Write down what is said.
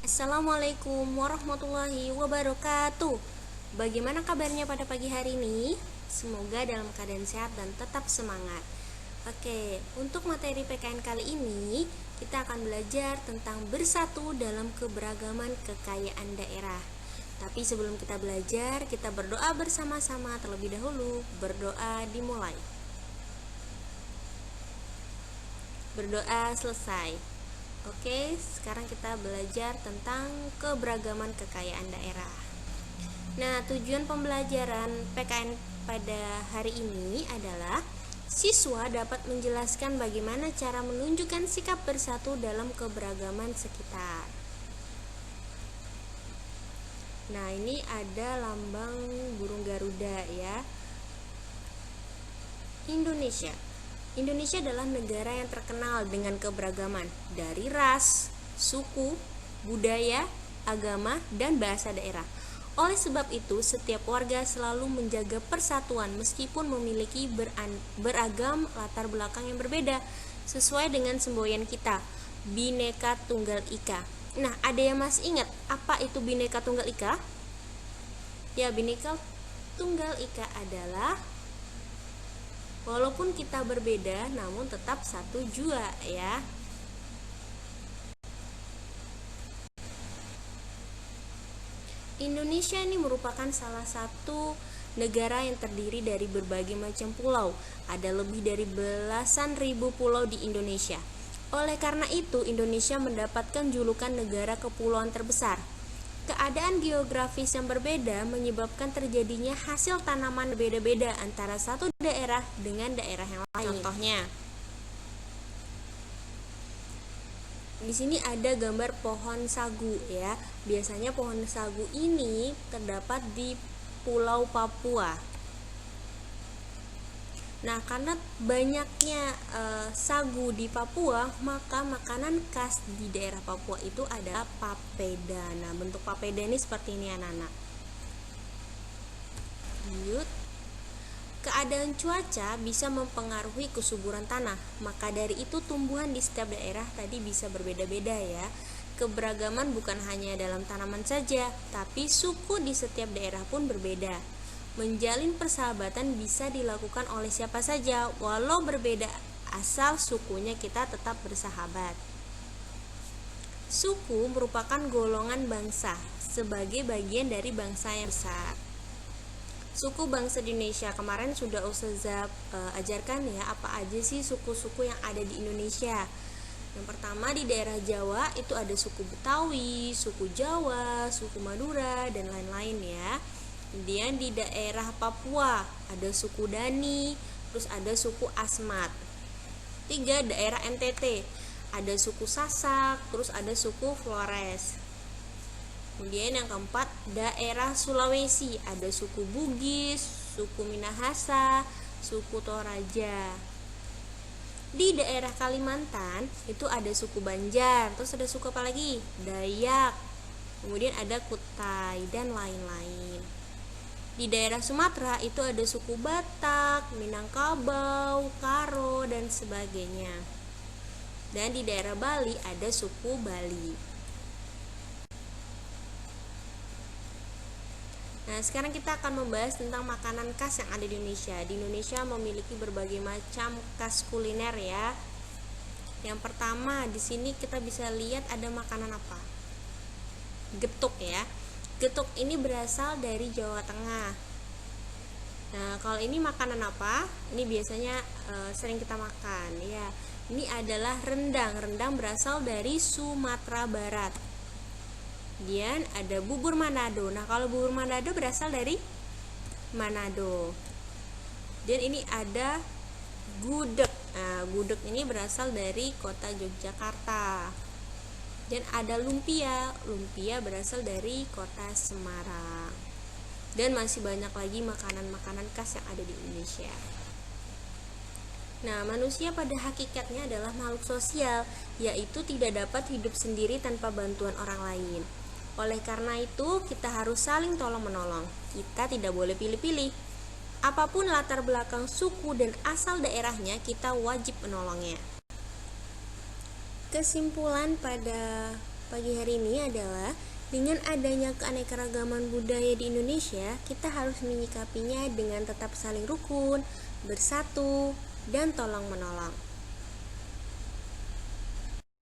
Assalamualaikum warahmatullahi wabarakatuh. Bagaimana kabarnya pada pagi hari ini? Semoga dalam keadaan sehat dan tetap semangat. Oke, untuk materi PKN kali ini kita akan belajar tentang bersatu dalam keberagaman kekayaan daerah. Tapi sebelum kita belajar, kita berdoa bersama-sama terlebih dahulu. Berdoa dimulai. Berdoa selesai. Oke, sekarang kita belajar tentang keberagaman kekayaan daerah. Nah, tujuan pembelajaran PKN pada hari ini adalah siswa dapat menjelaskan bagaimana cara menunjukkan sikap bersatu dalam keberagaman sekitar. Nah, ini ada lambang burung Garuda ya. Indonesia adalah negara yang terkenal dengan keberagaman dari ras, suku, budaya, agama, dan bahasa daerah. Oleh sebab itu, setiap warga selalu menjaga persatuan meskipun memiliki beragam latar belakang yang berbeda, sesuai dengan semboyan kita, Bhinneka Tunggal Ika. Nah, ada yang masih ingat apa itu Bhinneka Tunggal Ika? Ya, Bhinneka Tunggal Ika adalah walaupun kita berbeda, namun tetap satu jua ya. Indonesia ini merupakan salah satu negara yang terdiri dari berbagai macam pulau. Ada lebih dari belasan ribu pulau di Indonesia. Oleh karena itu, Indonesia mendapatkan julukan negara kepulauan terbesar. Keadaan geografis yang berbeda menyebabkan terjadinya hasil tanaman berbeda-beda antara satu daerah dengan daerah yang lain. Contohnya, di sini ada gambar pohon sagu ya. Biasanya pohon sagu ini terdapat di Pulau Papua. Nah, karena banyaknya sagu di Papua, maka makanan khas di daerah Papua itu adalah papeda. Nah, bentuk papeda ini seperti ini anak-anak. Lanjut. Keadaan cuaca bisa mempengaruhi kesuburan tanah. Maka dari itu tumbuhan di setiap daerah tadi bisa berbeda-beda ya. Keberagaman bukan hanya dalam tanaman saja, tapi suku di setiap daerah pun berbeda. Menjalin persahabatan bisa dilakukan oleh siapa saja, walau berbeda asal sukunya, kita tetap bersahabat. Suku merupakan golongan bangsa sebagai bagian dari bangsa yang besar. Suku bangsa di Indonesia, kemarin sudah Ustazah ajarkan ya apa aja sih suku-suku yang ada di Indonesia. Yang pertama di daerah Jawa itu ada suku Betawi, suku Jawa, suku Madura, dan lain-lain ya. Kemudian di daerah Papua ada suku Dani, terus ada suku Asmat. 3, daerah NTT ada suku Sasak, terus ada suku Flores. Kemudian yang keempat, daerah Sulawesi ada suku Bugis, suku Minahasa, suku Toraja. Di daerah Kalimantan itu ada suku Banjar, terus ada suku apa lagi? Dayak. Kemudian ada Kutai dan lain-lain. Di daerah Sumatera itu ada suku Batak, Minangkabau, Karo, dan sebagainya. Dan di daerah Bali ada suku Bali. Nah, sekarang kita akan membahas tentang makanan khas yang ada di Indonesia. Di Indonesia memiliki berbagai macam khas kuliner ya. Yang pertama, di sini kita bisa lihat ada makanan apa? Getuk ya. Getuk ini berasal dari Jawa Tengah. Nah, kalau ini makanan apa? Ini biasanya sering kita makan ya. Ini adalah rendang. Rendang berasal dari Sumatera Barat. Kemudian ada bubur Manado. Nah, kalau bubur Manado berasal dari Manado. Dan ini ada gudeg. Nah, gudeg ini berasal dari kota Yogyakarta. Dan ada lumpia. Lumpia berasal dari kota Semarang. Dan masih banyak lagi makanan-makanan khas yang ada di Indonesia. Nah, manusia pada hakikatnya adalah makhluk sosial, yaitu tidak dapat hidup sendiri tanpa bantuan orang lain. Oleh karena itu, kita harus saling tolong-menolong. Kita tidak boleh pilih-pilih. Apapun latar belakang suku dan asal daerahnya, kita wajib menolongnya. Kesimpulan pada pagi hari ini adalah dengan adanya keanekaragaman budaya di Indonesia, kita harus menyikapinya dengan tetap saling rukun, bersatu, dan tolong-menolong.